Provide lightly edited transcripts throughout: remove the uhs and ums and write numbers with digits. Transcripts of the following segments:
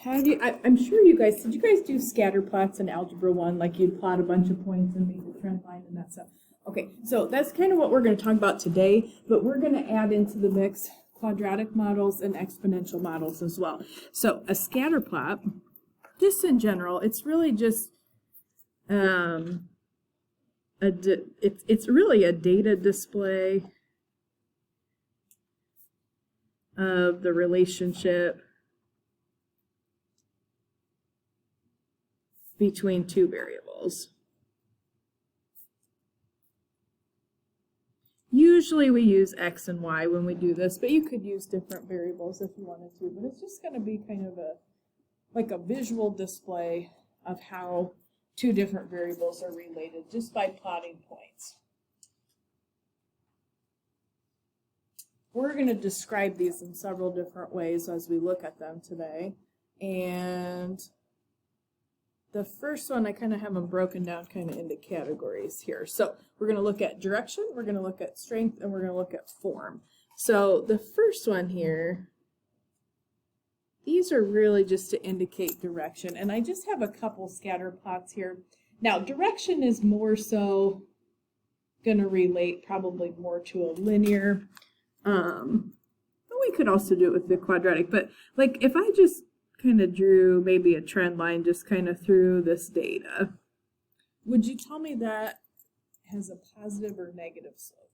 how do you, I'm sure you guys, did you guys do scatter plots in Algebra 1? Like you'd plot a bunch of points and make a trend line and that stuff. Okay, so that's kind of what we're going to talk about today, but we're going to add into the mix quadratic models and exponential models as well. So a scatter plot, just in general, it's really just it's really a data display of the relationship between two variables. Usually we use x and y when we do this, but you could use different variables if you wanted to. But it's just going to be kind of like a visual display of how two different variables are related just by plotting points. We're going to describe these in several different ways as we look at them today. And the first one, I kind of have them broken down kind of into categories here. So we're going to look at direction, we're going to look at strength, and we're going to look at form. So the first one here, these are really just to indicate direction. And I just have a couple scatter plots here. Now, direction is more so going to relate probably more to a linear. But we could also do it with the quadratic. But like if I just kind of drew maybe a trend line just kind of through this data, would you tell me that has a positive or negative slope?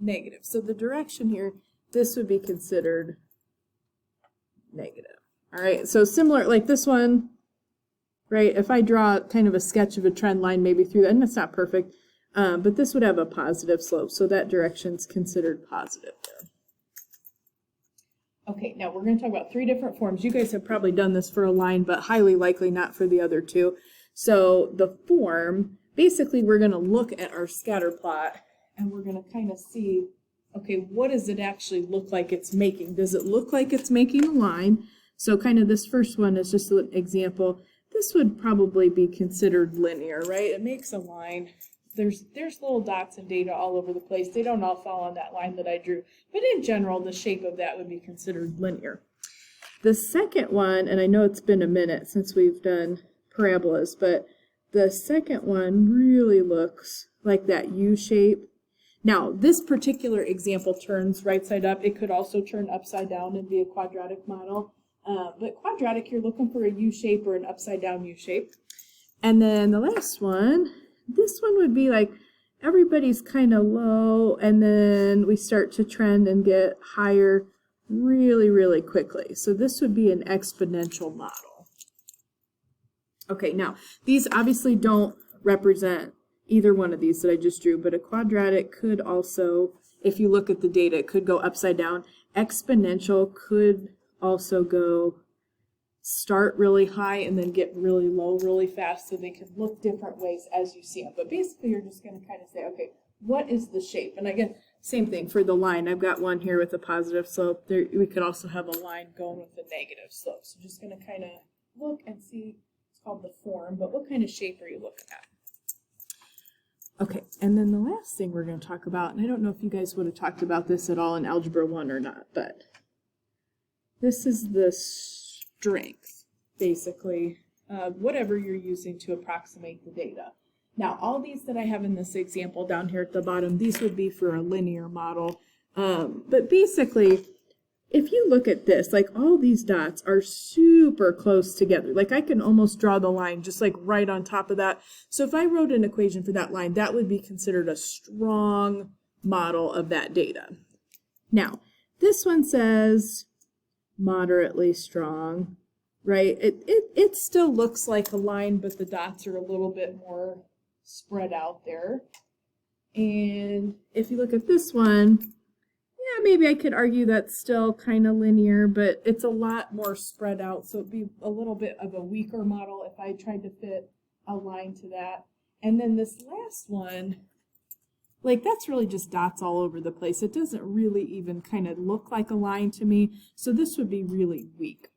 Negative. So the direction here, this would be considered negative. All right, so similar like this one, right? If I draw kind of a sketch of a trend line maybe through that, and it's not perfect, but this would have a positive slope, so that direction's considered positive there. Okay, now we're going to talk about three different forms. You guys have probably done this for a line, but highly likely not for the other two. So the form, basically we're going to look at our scatter plot and we're going to kind of see, okay, what does it actually look like it's making? Does it look like it's making a line? So kind of this first one is just an example. This would probably be considered linear, right? It makes a line. There's little dots and data all over the place. They don't all fall on that line that I drew. But in general, the shape of that would be considered linear. The second one, and I know it's been a minute since we've done parabolas, but the second one really looks like that U shape. Now, this particular example turns right side up. It could also turn upside down and be a quadratic model. But quadratic, you're looking for a U shape or an upside down U shape. And then the last one, this one would be like everybody's kind of low and then we start to trend and get higher really, really quickly. So this would be an exponential model. Okay, now these obviously don't represent either one of these that I just drew, but a quadratic could also, if you look at the data, it could go upside down. Exponential could also go start really high and then get really low really fast, so they can look different ways as you see them. But basically you're just going to kind of say, okay, what is the shape? And again, same thing for the line. I've got one here with a positive slope. There, we could also have a line going with a negative slope. So just going to kind of look and see. It's called the form, but what kind of shape are you looking at? Okay, and then the last thing we're going to talk about, and I don't know if you guys would have talked about this at all in Algebra 1 or not, but this is the strength, basically, whatever you're using to approximate the data. Now, all these that I have in this example down here at the bottom, these would be for a linear model. But basically, if you look at this, like all these dots are super close together. Like I can almost draw the line just like right on top of that. So if I wrote an equation for that line, that would be considered a strong model of that data. Now, this one says moderately strong, right? It still looks like a line, but the dots are a little bit more spread out there. And if you look at this one, yeah, maybe I could argue that's still kind of linear, but it's a lot more spread out, so it'd be a little bit of a weaker model if I tried to fit a line to that. And then this last one, like that's really just dots all over the place. It doesn't really even kind of look like a line to me, so this would be really weak.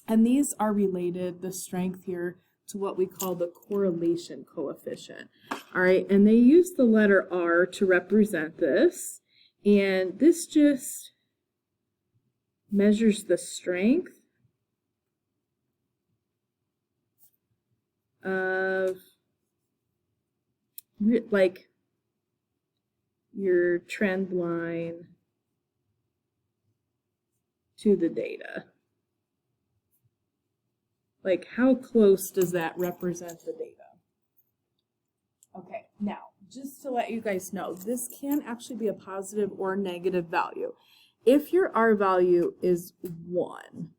And these are related, the strength here, to what we call the correlation coefficient. All right, and they use the letter R to represent this, and this just measures the strength of like your trend line to the data. Like, how close does that represent the data? Okay, now, just to let you guys know, this can actually be a positive or negative value. If your R value is 1,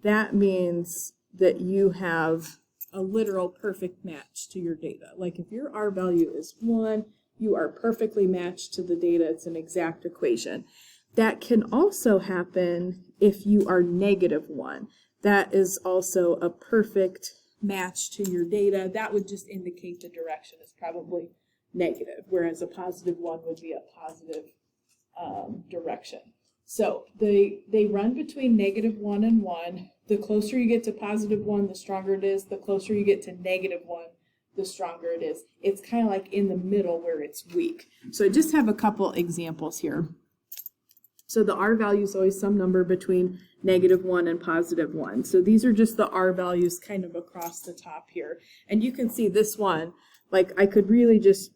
that means that you have a literal perfect match to your data. Like, if your R value is 1, you are perfectly matched to the data. It's an exact equation. That can also happen if you are -1. That is also a perfect match to your data. That would just indicate the direction is probably negative, whereas a +1 would be a positive direction. So they run between -1 and 1. The closer you get to +1, the stronger it is. The closer you get to -1, the stronger it is. It's kind of like in the middle where it's weak. So I just have a couple examples here. So the R value is always some number between -1 and +1. So these are just the R values kind of across the top here. And you can see this one, like I could really just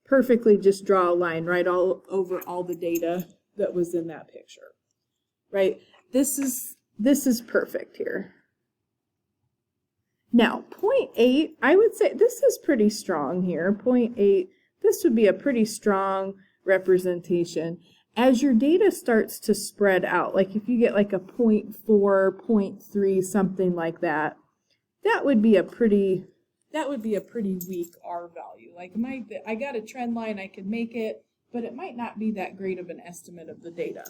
perfectly just draw a line right all over all the data that was in that picture, right? This is perfect here. Now, 0.8, I would say this is pretty strong here. 0.8, this would be a pretty strong representation. As your data starts to spread out, like if you get like a 0.4, 0.3, something like that, that would be a pretty weak R value. Like I got a trend line, I can make it, but it might not be that great of an estimate of the data.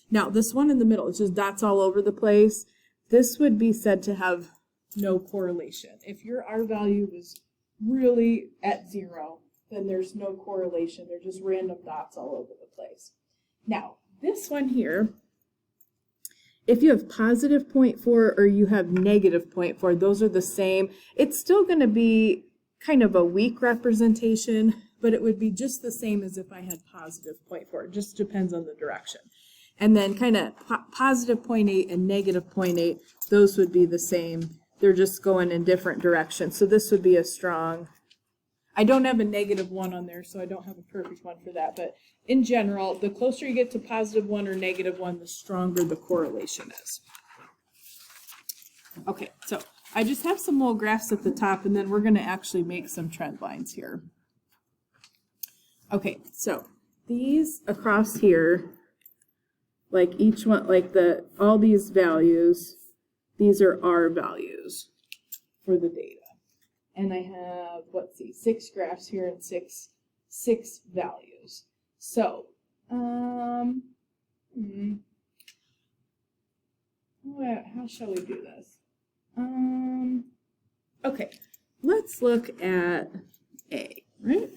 Now, this one in the middle, it's just dots all over the place. This would be said to have no correlation. If your R value was really at 0, then there's no correlation. They're just random dots all over the place. Now, this one here, if you have +0.4 or you have -0.4, those are the same. It's still going to be kind of a weak representation, but it would be just the same as if I had +0.4. It just depends on the direction. And then kind of +0.8 and -0.8, those would be the same. They're just going in different directions. So this would be a strong, I don't have a -1 on there, so I don't have a perfect one for that. But in general, the closer you get to +1 or -1, the stronger the correlation is. Okay, so I just have some little graphs at the top, and then we're going to actually make some trend lines here. Okay, so these across here, like each one, like all these values, these are R values for the data. And I have, let's see, 6 graphs here and six values. So, how shall we do this? Okay, let's look at A, right?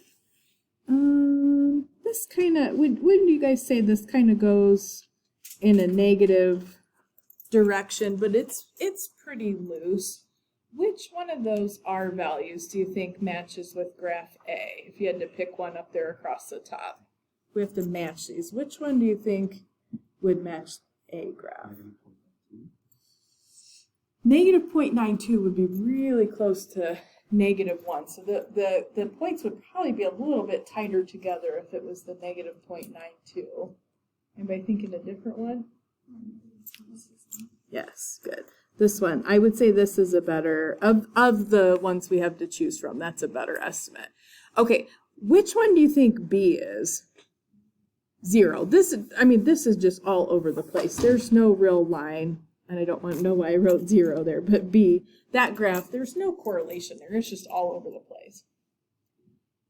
This kind of, wouldn't you guys say this kind of goes in a negative direction, but it's pretty loose. Which one of those R values do you think matches with graph A? If you had to pick one up there across the top. We have to match these. Which one do you think would match A graph? -0.92 would be really close to -1. So the points would probably be a little bit tighter together if it was the -0.92. Anybody thinking a different one? Yes, good. This one, I would say this is a better, of the ones we have to choose from, that's a better estimate. Okay, which one do you think B is? 0. This is just all over the place. There's no real line, and I don't want to know why I wrote 0 there, but B, that graph, there's no correlation there. It's just all over the place.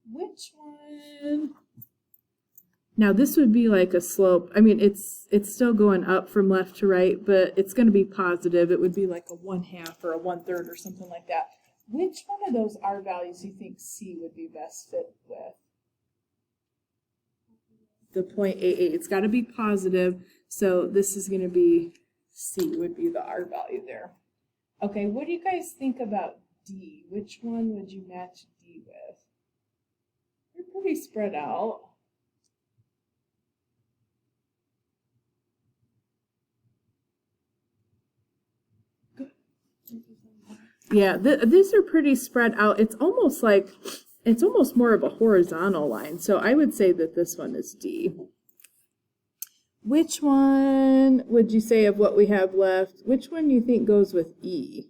Which one? Now this would be like a slope. I mean, it's still going up from left to right, but it's going to be positive. It would be like a 1/2 or a 1/3 or something like that. Which one of those R values do you think C would be best fit with? The 0.88. It's got to be positive, so this is going to be C would be the R value there. Okay, what do you guys think about D? Which one would you match D with? They're pretty spread out. Yeah, these are pretty spread out. It's almost more of a horizontal line. So I would say that this one is D. Which one would you say of what we have left? Which one do you think goes with E?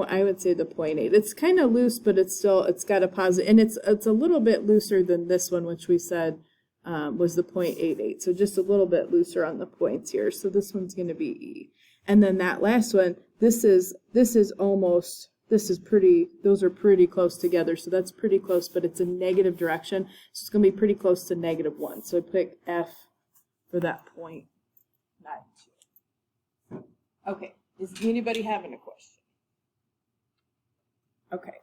I would say the 0.8. It's kind of loose, but it's got a positive, and it's a little bit looser than this one, which we said was the 0.88. So just a little bit looser on the points here. So this one's going to be E. And then that last one, those are pretty close together. So that's pretty close, but it's a negative direction. So it's going to be pretty close to -1. So I pick F for that 0.92. Okay, is anybody having a question? Okay,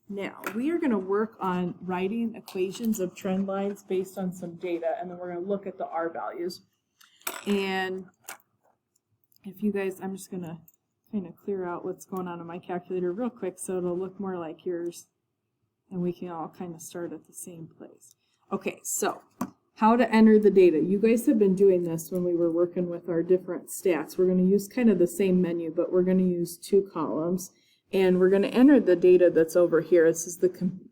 now we are going to work on writing equations of trend lines based on some data, and then we're going to look at the R values. And if you guys, I'm just going to kind of clear out what's going on in my calculator real quick so it'll look more like yours, and we can all kind of start at the same place. Okay, so how to enter the data. You guys have been doing this when we were working with our different stats. We're going to use kind of the same menu, but we're going to use 2 columns. And we're going to enter the data that's over here. This is the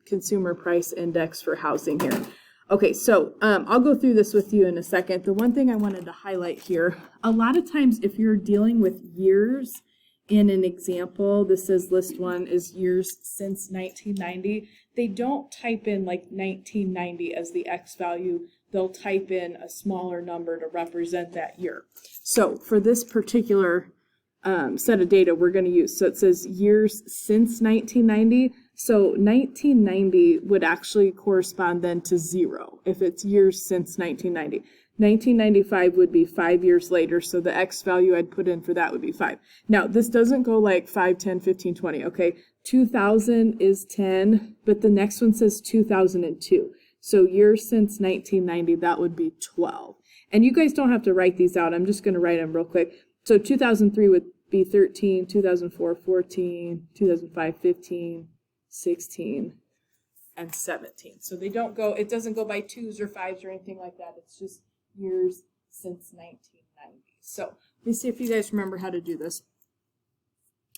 consumer price index for housing here. Okay, so I'll go through this with you in a second. The one thing I wanted to highlight here, a lot of times if you're dealing with years in an example, this is list 1 is years since 1990, they don't type in like 1990 as the X value. They'll type in a smaller number to represent that year. So for this particular set of data we're going to use. So it says years since 1990. So 1990 would actually correspond then to 0 if it's years since 1990. 1995 would be 5 years later, so the X value I'd put in for that would be 5. Now, this doesn't go like 5, 10, 15, 20, okay? 2000 is 10, but the next one says 2002. So years since 1990, that would be 12. And you guys don't have to write these out. I'm just going to write them real quick. So 2003 would be 13, 2004, 14, 2005, 15, 16, and 17. So they don't go, it doesn't go by 2s or 5s or anything like that. It's just years since 1990. So let me see if you guys remember how to do this.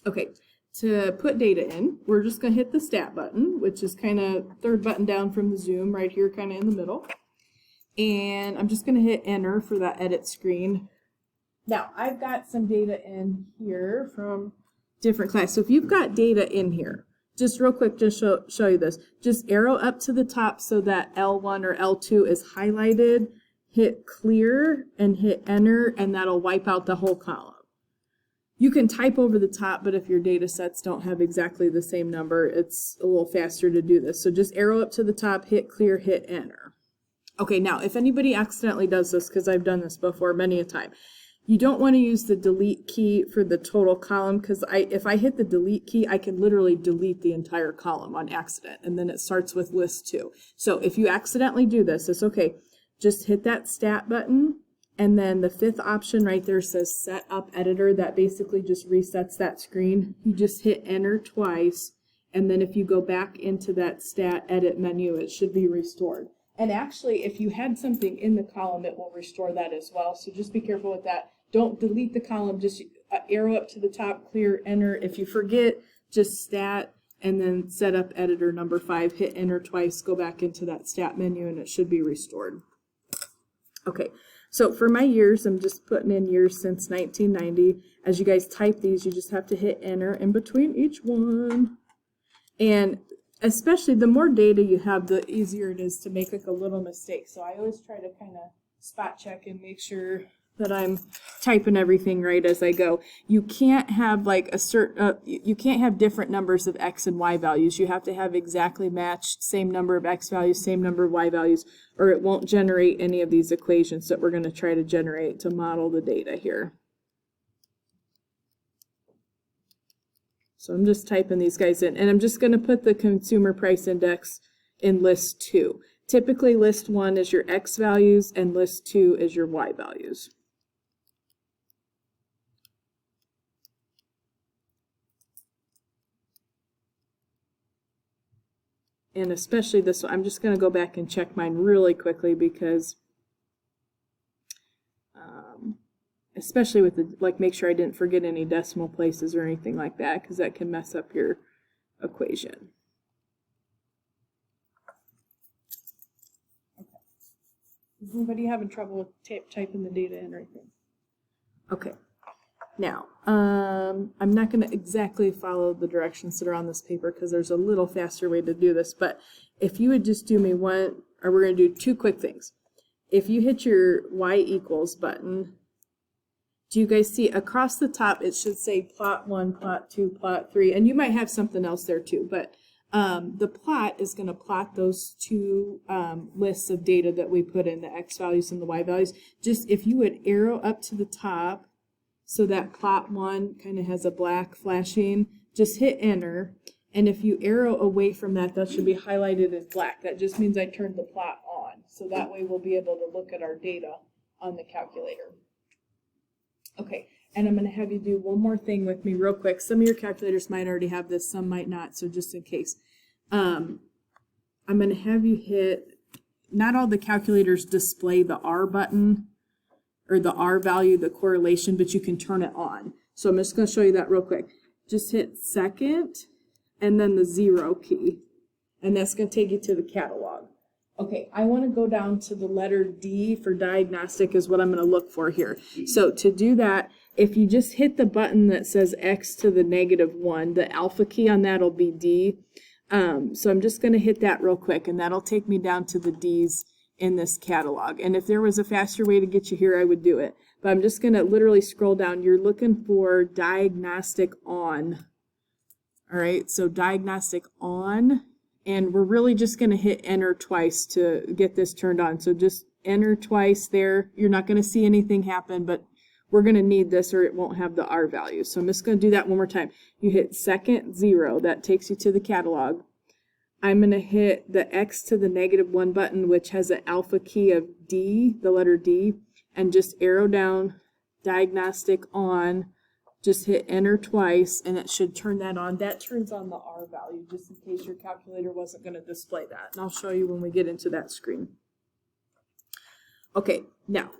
Okay, to put data in, we're just going to hit the stat button, which is kind of third button down from the zoom right here, kind of in the middle. And I'm just going to hit enter for that edit screen. Now, I've got some data in here from different classes. So if you've got data in here, just real quick, just show you this. Just arrow up to the top so that L1 or L2 is highlighted. Hit clear and hit enter, and that'll wipe out the whole column. You can type over the top, but if your data sets don't have exactly the same number, it's a little faster to do this. So just arrow up to the top, hit clear, hit enter. Okay, now if anybody accidentally does this, because I've done this before many a time, you don't want to use the delete key for the total column, because if I hit the delete key, I can literally delete the entire column on accident, and then it starts with list 2. So if you accidentally do this, it's okay. Just hit that stat button, and then the 5th option right there says set up editor. That basically just resets that screen. You just hit enter twice, and then if you go back into that stat edit menu, it should be restored. And actually, if you had something in the column, it will restore that as well. So just be careful with that. Don't delete the column, just arrow up to the top, clear, enter. If you forget, just stat and then set up editor number 5, hit enter twice, go back into that stat menu, and it should be restored. Okay, so for my years, I'm just putting in years since 1990. As you guys type these, you just have to hit enter in between each one. And especially the more data you have, the easier it is to make like a little mistake. So I always try to kind of spot check and make sure that I'm typing everything right as I go. You can't have like a certain, you can't have different numbers of X and Y values. You have to have exactly matched, same number of X values, same number of Y values, or it won't generate any of these equations that we're going to try to generate to model the data here. So I'm just typing these guys in, and I'm just going to put the consumer price index in list 2. Typically list 1 is your X values and list 2 is your Y values. And especially this one, I'm just going to go back and check mine really quickly because especially with the, like, make sure I didn't forget any decimal places or anything like that, because that can mess up your equation. Okay. Is anybody having trouble with typing the data in or anything? Okay. Now, I'm not going to exactly follow the directions that are on this paper because there's a little faster way to do this, but if you would just do me one, or we're going to do two quick things. If you hit your y equals button, do you guys see across the top it should say plot 1, plot 2, plot 3, and you might have something else there too, but the plot is going to plot those two lists of data that we put in, the x values and the y values. Just if you would arrow up to the top so that plot 1 kind of has a black flashing, just hit enter, and if you arrow away from that, that should be highlighted in black. That just means I turned the plot on, so that way we'll be able to look at our data on the calculator. Okay, and I'm going to have you do one more thing with me real quick. Some of your calculators might already have this, some might not, so just in case. I'm going to have you hit, not all the calculators display the R button, or the R value, the correlation, but you can turn it on. So I'm just going to show you that real quick. Just hit second, and then the 0 key, and that's going to take you to the catalog. Okay, I want to go down to the letter D for diagnostic is what I'm going to look for here. So to do that, if you just hit the button that says x to the -1, the alpha key on that will be D. So I'm just going to hit that real quick, and that'll take me down to the D's in this catalog. And if there was a faster way to get you here, I would do it. But I'm just going to literally scroll down. You're looking for diagnostic on. All right, so diagnostic on. And we're really just going to hit enter twice to get this turned on. So just enter twice there. You're not going to see anything happen, but we're going to need this or it won't have the R value. So I'm just going to do that one more time. You hit second 0. That takes you to the catalog. I'm going to hit the x to the -1 button, which has an alpha key of D, the letter D, and just arrow down diagnostic on. Just hit enter twice, and it should turn that on. That turns on the R value, just in case your calculator wasn't going to display that. And I'll show you when we get into that screen. Okay, now,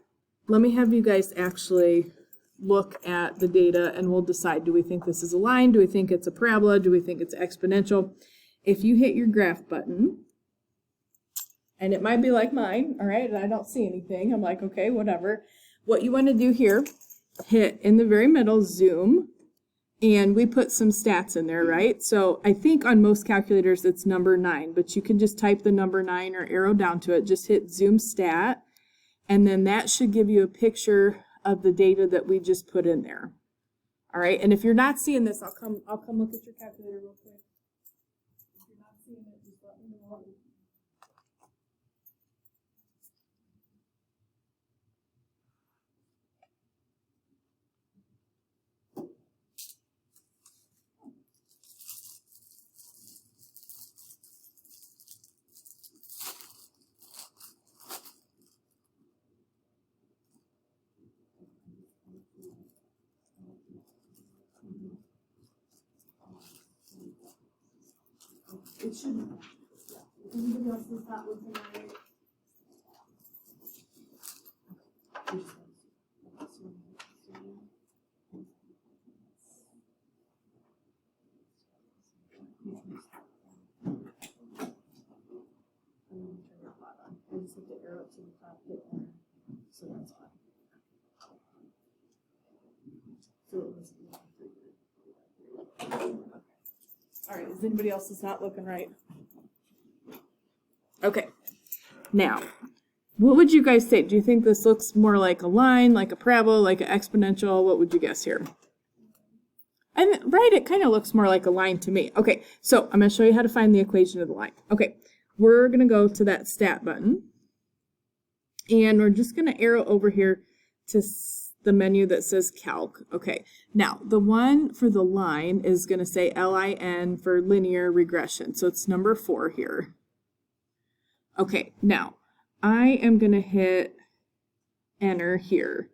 let me have you guys actually look at the data, and we'll decide, do we think this is a line? Do we think it's a parabola? Do we think it's exponential? If you hit your graph button, and it might be like mine, all right, and I don't see anything. I'm like, okay, whatever. What you want to do here, hit in the very middle, zoom, and we put some stats in there, right? So I think on most calculators it's number 9, but you can just type the number 9 or arrow down to it. Just hit zoom stat, and then that should give you a picture of the data that we just put in there. All right, and if you're not seeing this, I'll come look at your calculator real quick. If you're not seeing it, just let me know. It shouldn't. If anybody else is not looking at it. I just hit the arrow to the top, hit enter, so that's fine. So it was. All right, is anybody else that's not looking right? Okay, now, what would you guys say? Do you think this looks more like a line, like a parabola, like an exponential? What would you guess here? And right, it kind of looks more like a line to me. Okay, so I'm going to show you how to find the equation of the line. Okay, we're going to go to that stat button, and we're just going to arrow over here to the menu that says calc. Okay, now the one for the line is going to say LIN for linear regression, so it's number 4 here. Okay, now I am going to hit enter here.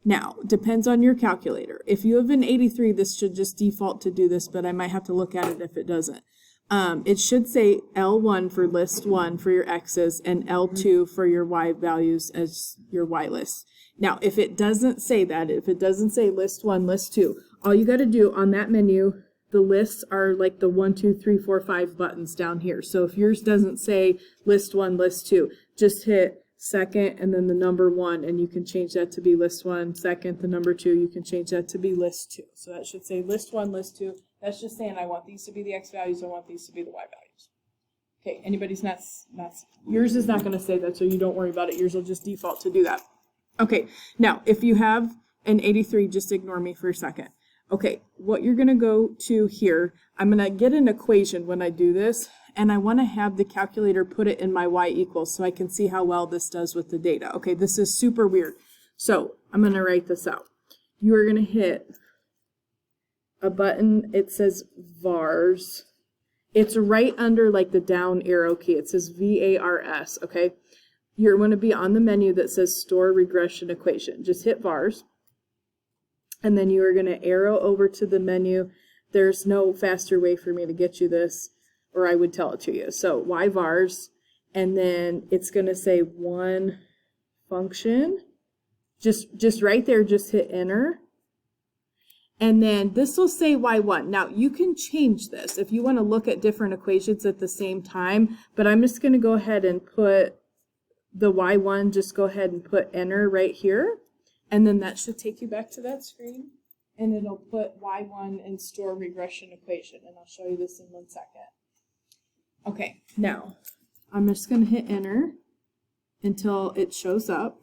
Now, depends on your calculator. If you have an 83, this should just default to do this, but I might have to look at it if it doesn't. It should say L1 for list 1 for your X's and L2 for your Y values as your Y list. Now, if it doesn't say that, if it doesn't say list 1, list 2, all you got to do on that menu, the lists are like the 1, 2, 3, 4, 5 buttons down here. So if yours doesn't say list 1, list 2, just hit second and then the number 1, and you can change that to be list 1, second, the number 2, you can change that to be list 2. So that should say list 1, list 2. That's just saying I want these to be the X values, I want these to be the Y values. Okay, anybody's not, yours is not going to say that, so you don't worry about it. Yours will just default to do that. Okay, now if you have an 83, just ignore me for a second. Okay, what you're going to go to here, I'm going to get an equation when I do this, and I want to have the calculator put it in my y equals so I can see how well this does with the data. Okay, this is super weird. So I'm going to write this out. You are going to hit a button, it says vars. It's right under like the down arrow key. It says VARS, okay? You're going to be on the menu that says store regression equation. Just hit vars. And then you are going to arrow over to the menu. There's no faster way for me to get you this, or I would tell it to you. So y vars, and then it's going to say one function. Just right there, just hit enter. And then this will say y1. Now you can change this if you want to look at different equations at the same time, but I'm just going to go ahead and put the y1, just go ahead and put enter right here. And then that should take you back to that screen, and it'll put y1 in store regression equation. And I'll show you this in 1 second. Okay, now I'm just going to hit enter until it shows up.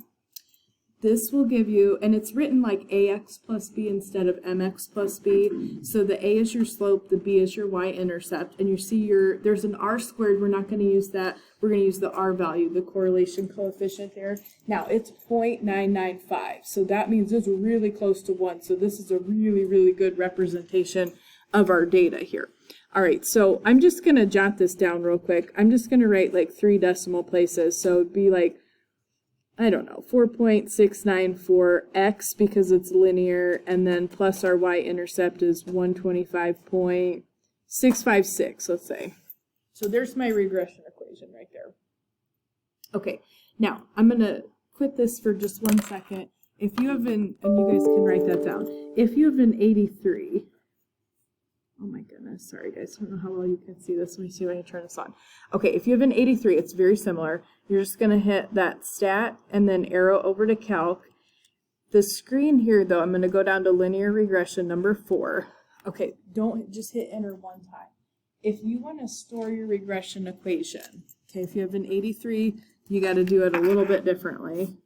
This will give you, and it's written like ax plus b instead of mx plus b. So the a is your slope, the b is your y-intercept, and you see there's an r squared. We're not going to use that. We're going to use the r value, the correlation coefficient there. Now it's 0.995, so that means it's really close to 1. So this is a really, really good representation of our data here. All right, so I'm just going to jot this down real quick. I'm just going to write like 3 decimal places. So it'd be like, I don't know, 4.694x because it's linear, and then plus our y-intercept is 125.656, let's say. So there's my regression equation right there. Okay, now I'm going to quit this for just 1 second. If you have an, and you guys can write that down, if you have an 83, oh my goodness, sorry guys, I don't know how well you can see this. Let me see if I can turn this on. Okay, if you have an 83, it's very similar. You're just going to hit that stat and then arrow over to calc. The screen here though, I'm going to go down to linear regression number 4. Okay, don't just hit enter 1 time. If you want to store your regression equation, okay, if you have an 83, you got to do it a little bit differently.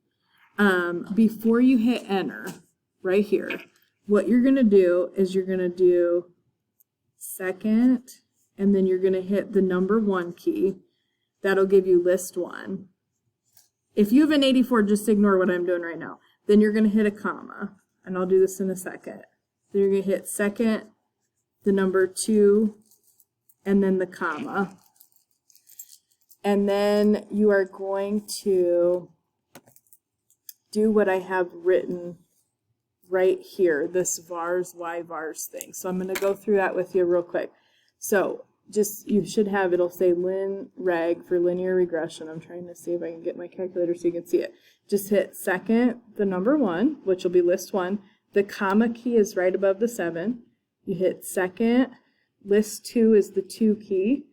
Before you hit enter, right here, what you're going to do is you're going to do second, and then you're going to hit the number 1 key. That'll give you list 1. If you have an 84, just ignore what I'm doing right now. Then you're going to hit a comma, and I'll do this in a second. Then you're going to hit second, the number 2, and then the comma. And then you are going to do what I have written right here, this vars, y vars thing. So I'm going to go through that with you real quick. So just, you should have, it'll say lin reg for linear regression. I'm trying to see if I can get my calculator so you can see it. Just hit second, the number 1, which will be list 1. The comma key is right above the 7. You hit second, list 2 is the 2 key.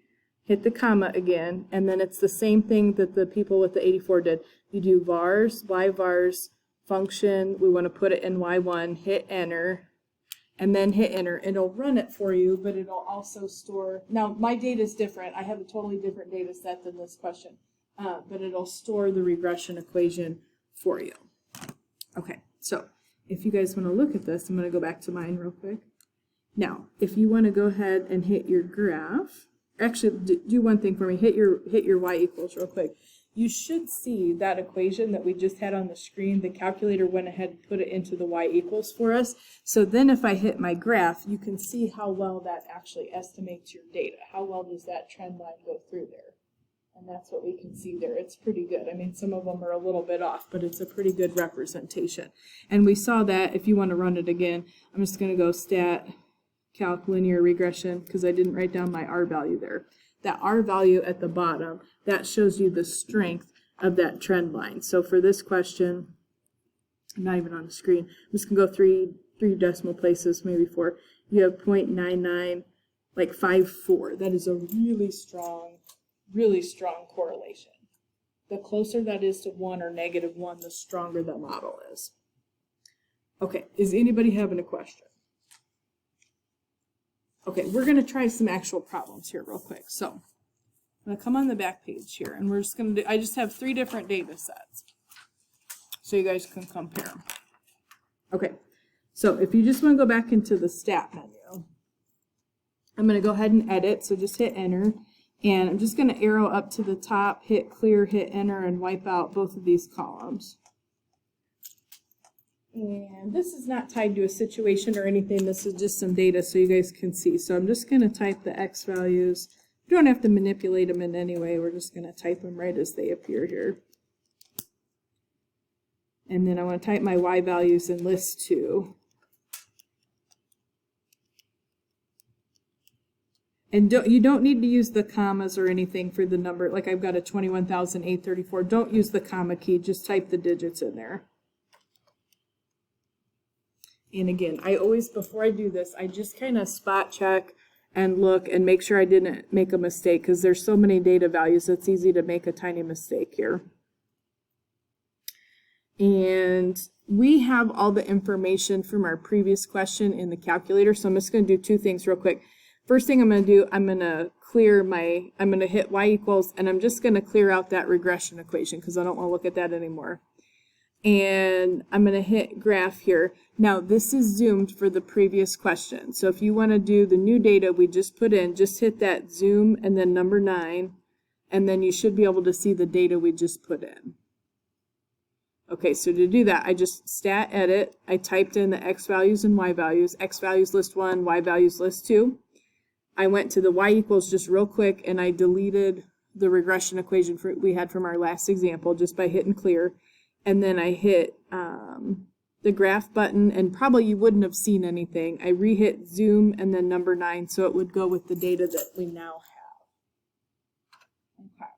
Hit the comma again, and then it's the same thing that the people with the 84 did. You do vars, y vars, function, we want to put it in y1, hit enter, and then hit enter. It'll run it for you, but it'll also store, now my data is different. I have a totally different data set than this question, but it'll store the regression equation for you. Okay, so if you guys want to look at this, I'm going to go back to mine real quick. Now, if you want to go ahead and hit your graph, actually do one thing for me, hit your y equals real quick. You should see that equation that we just had on the screen. The calculator went ahead and put it into the y equals for us. So then if I hit my graph, you can see how well that actually estimates your data. How well does that trend line go through there? And that's what we can see there. It's pretty good. I mean, some of them are a little bit off, but it's a pretty good representation. And we saw that, if you want to run it again, I'm just going to go stat, calc, linear regression, because I didn't write down my R value there. That R value at the bottom, that shows you the strength of that trend line. So for this question, I'm not even on the screen. I'm just going to go three decimal places, maybe 4. You have 0.99, like 54. That is a really strong correlation. The closer that is to 1 or -1, the stronger the model is. Okay, is anybody having a question? Okay, we're going to try some actual problems here real quick. So I'm going to come on the back page here, and we're just going to do, I just have 3 different data sets, so you guys can compare them. Okay, so if you just want to go back into the stat menu, I'm going to go ahead and edit, so just hit enter, and I'm just going to arrow up to the top, hit clear, hit enter, and wipe out both of these columns. And this is not tied to a situation or anything, this is just some data so you guys can see. So I'm just going to type the X values. You don't have to manipulate them in any way, we're just going to type them right as they appear here. And then I want to type my Y values in list 2. And you don't need to use the commas or anything for the number. Like I've got a 21,834. Don't use the comma key, just type the digits in there. And again, I always, before I do this, I just kind of spot check and look and make sure I didn't make a mistake, because there's so many data values, it's easy to make a tiny mistake here. And we have all the information from our previous question in the calculator, so I'm just going to do 2 things real quick. First thing I'm going to do, I'm going to hit y equals, and I'm just going to clear out that regression equation because I don't want to look at that anymore. And I'm going to hit graph here. Now this is zoomed for the previous question. So if you want to do the new data we just put in, just hit that zoom and then number 9, and then you should be able to see the data we just put in. Okay, so to do that, I just stat edit. I typed in the X values and Y values. X values list 1, Y values list 2. I went to the Y equals just real quick, and I deleted the regression equation we had from our last example just by hitting clear. And then I hit the graph button, and probably you wouldn't have seen anything. I re-hit zoom and then number 9, so it would go with the data that we now have. Okay.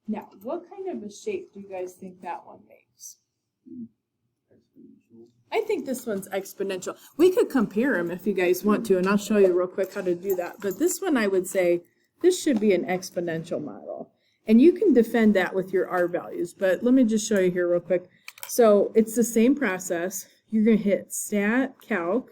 Now, what kind of a shape do you guys think that one makes? I think this one's exponential. We could compare them if you guys want to, and I'll show you real quick how to do that. But this one, I would say, this should be an exponential model. And you can defend that with your R values, but let me just show you here real quick. So it's the same process. You're going to hit stat calc.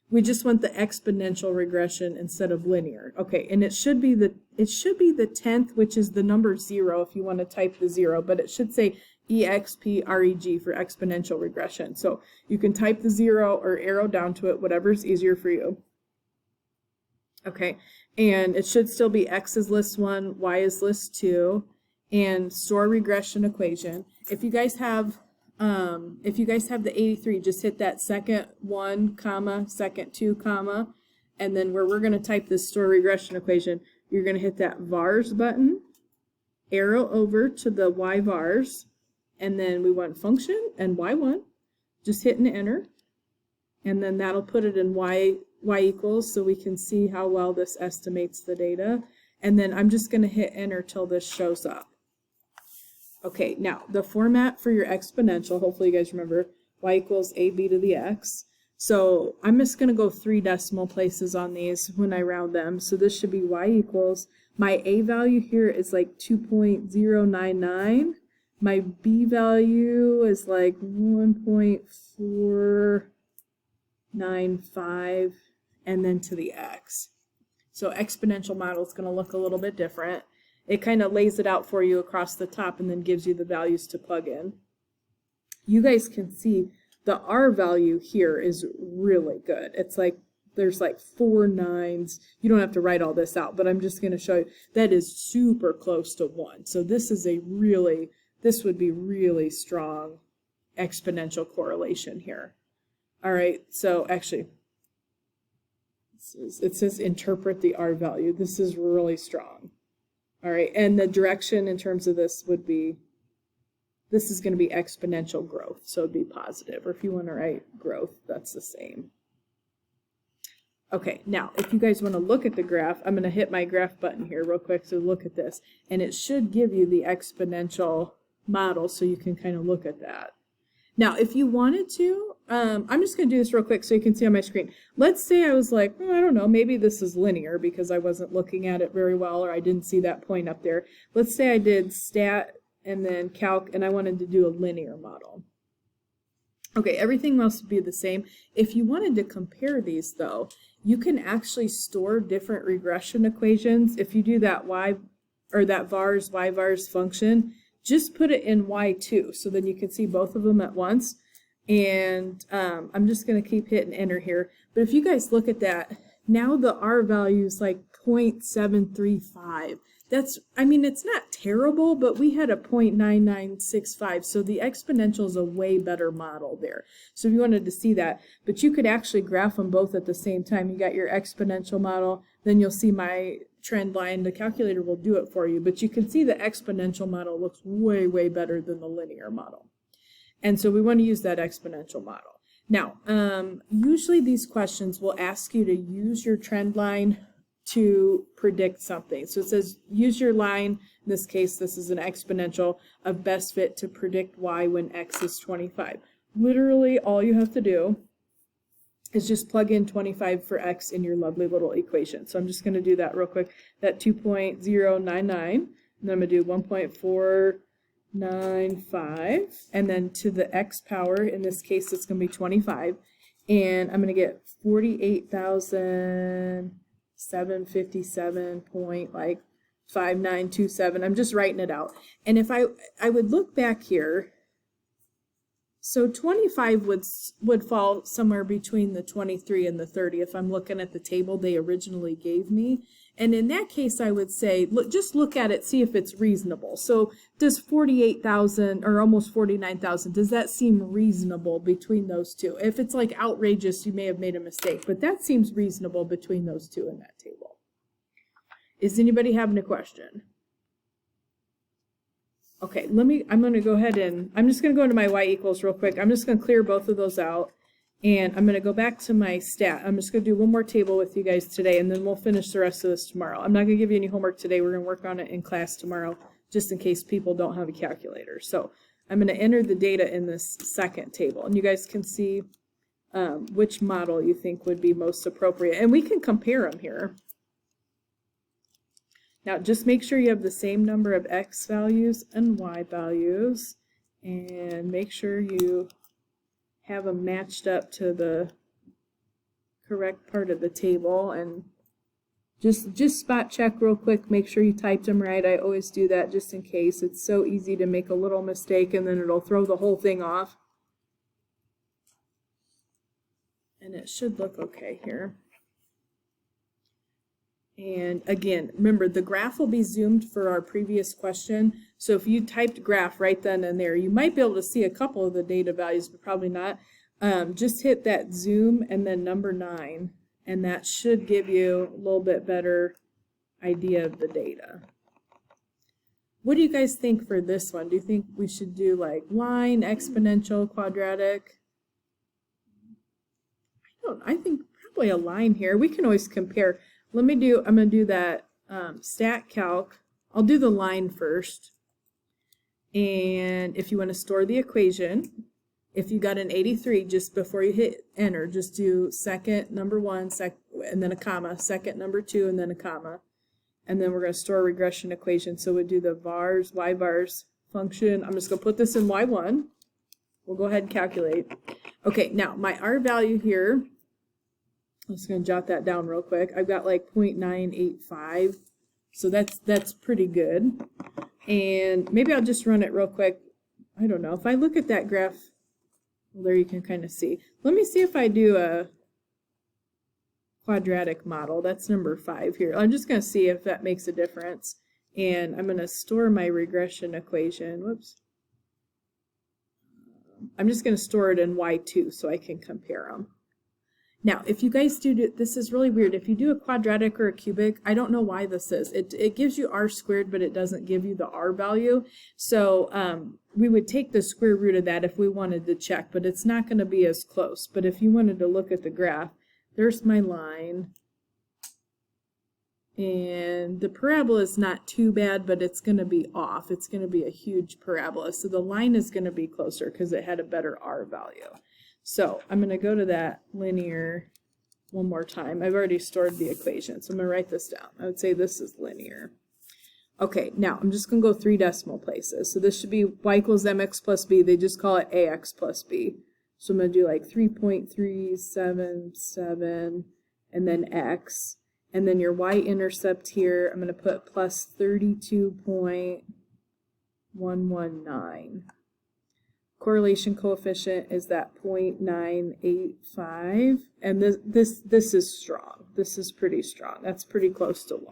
We just want the exponential regression instead of linear. Okay, and it should be the 10th, which is the number 0 if you want to type the 0, but it should say EXPREG for exponential regression. So you can type the 0 or arrow down to it, whatever's easier for you. Okay, and it should still be X is list 1, Y is list 2, and store regression equation. If you guys have the 83, just hit that second 1 comma, second 2 comma, and then where we're going to type this store regression equation, you're going to hit that vars button, arrow over to the Y vars, and then we want function and Y1, just hitting enter, and then that'll put it in Y equals so we can see how well this estimates the data. And then I'm just going to hit enter till this shows up. Okay, now the format for your exponential, hopefully you guys remember, y equals ab to the x. So I'm just going to go 3 decimal places on these when I round them. So this should be y equals, my a value here is like 2.099. My b value is like 1.495, and then to the x. So exponential model is going to look a little bit different. It kind of lays it out for you across the top and then gives you the values to plug in. You guys can see the R value here is really good. It's like there's like 4 9s. You don't have to write all this out, but I'm just going to show you that is super close to 1. So this is this would be really strong exponential correlation here. All right, so actually, it says interpret the R value. This is really strong. All right, and the direction in terms of this would be, this is going to be exponential growth, so it'd be positive. Or if you want to write growth, that's the same. Okay, now if you guys want to look at the graph, I'm going to hit my graph button here real quick to look at this, and it should give you the exponential model so you can kind of look at that. Now, if you wanted to, I'm just going to do this real quick so you can see on my screen. Let's say I was like, I don't know, maybe this is linear because I wasn't looking at it very well, or I didn't see that point up there. Let's say I did stat and then calc, and I wanted to do a linear model. Okay, everything must be the same. If you wanted to compare these, though, you can actually store different regression equations. If you do that vars, y-vars function, just put it in y2, so then you can see both of them at once. And I'm just going to keep hitting enter here. But if you guys look at that, now the R value is like 0.735. That's, I mean, it's not terrible, but we had a 0.9965, so the exponential is a way better model there. So if you wanted to see that, but you could actually graph them both at the same time. You got your exponential model, then you'll see my trend line. The calculator will do it for you, but you can see the exponential model looks way, way better than the linear model. And so we want to use that exponential model. Now, usually these questions will ask you to use your trend line to predict something. So it says use your line, in this case this is an exponential, of best fit to predict y when x is 25. Literally all you have to do is just plug in 25 for x in your lovely little equation. So I'm just going to do that real quick. That 2.099, and then I'm going to do 1.495, and then to the x power, in this case it's going to be 25, and I'm going to get 48,757.5927. I'm just writing it out. And if I would look back here, so 25 would fall somewhere between the 23 and the 30 if I'm looking at the table they originally gave me. And in that case, I would say, just look at it, see if it's reasonable. So does 48,000 or almost 49,000, does that seem reasonable between those two? If it's like outrageous, you may have made a mistake, but that seems reasonable between those two in that table. Is anybody having a question? Okay, I'm going to go ahead and, I'm just going to go into my y equals real quick. I'm just going to clear both of those out. And I'm going to go back to my stat. I'm just going to do one more table with you guys today, and then we'll finish the rest of this tomorrow. I'm not going to give you any homework today. We're going to work on it in class tomorrow, just in case people don't have a calculator. So I'm going to enter the data in this second table, and you guys can see which model you think would be most appropriate. And we can compare them here. Now, just make sure you have the same number of x values and y values, and make sure you have them matched up to the correct part of the table, and just spot check real quick, make sure you typed them right. I always do that just in case. It's so easy to make a little mistake and then it'll throw the whole thing off. And it should look okay here. And again, remember, the graph will be zoomed for our previous question. So if you typed graph right then and there, you might be able to see a couple of the data values, but probably not. Just hit that zoom and then number 9, and that should give you a little bit better idea of the data. What do you guys think for this one? Do you think we should do like line, exponential, quadratic? I think probably a line here. We can always compare. I'm going to do that stat calc. I'll do the line first. And if you want to store the equation, if you got an 83, just before you hit enter, just do second number 1, and then a comma, second number 2, and then a comma. And then we're going to store a regression equation. So we'll do the vars, y-vars function. I'm just going to put this in y1. We'll go ahead and calculate. Okay, now my R value here, I'm just going to jot that down real quick. I've got like 0.985, so that's pretty good. And maybe I'll just run it real quick. I don't know. If I look at that graph, well, there you can kind of see. Let me see if I do a quadratic model. That's number 5 here. I'm just going to see if that makes a difference. And I'm going to store my regression equation. Whoops. I'm just going to store it in y2 so I can compare them. Now, if you guys do, this is really weird. If you do a quadratic or a cubic, I don't know why this is. It gives you r squared, but it doesn't give you the r value. So we would take the square root of that if we wanted to check, but it's not going to be as close. But if you wanted to look at the graph, there's my line. And the parabola is not too bad, but it's going to be off. It's going to be a huge parabola. So the line is going to be closer because it had a better R value. So I'm going to go to that linear one more time. I've already stored the equation, so I'm going to write this down. I would say this is linear. Okay, now I'm just going to go 3 decimal places. So this should be y equals mx plus b. They just call it ax plus b. So I'm going to do like 3.377 and then x. And then your y-intercept here, I'm going to put plus 32.119. Correlation coefficient is that 0.985. And this is strong. This is pretty strong. That's pretty close to 1.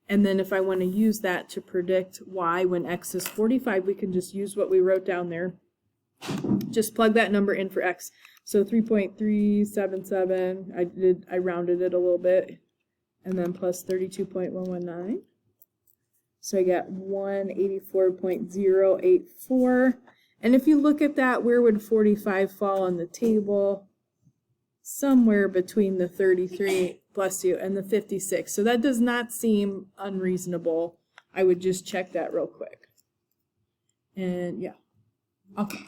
And then if I want to use that to predict y when x is 45, we can just use what we wrote down there. Just plug that number in for x. So 3.377, I rounded it a little bit, and then plus 32.119. So I got 184.084. And if you look at that, where would 45 fall on the table? Somewhere between the 33, bless you, and the 56. So that does not seem unreasonable. I would just check that real quick. And yeah. Okay.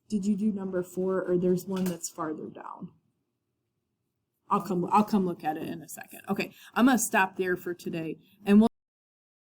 Did you do number 4, or there's one that's farther down? I'll come look at it in a second. Okay, I'm gonna stop there for today, and we'll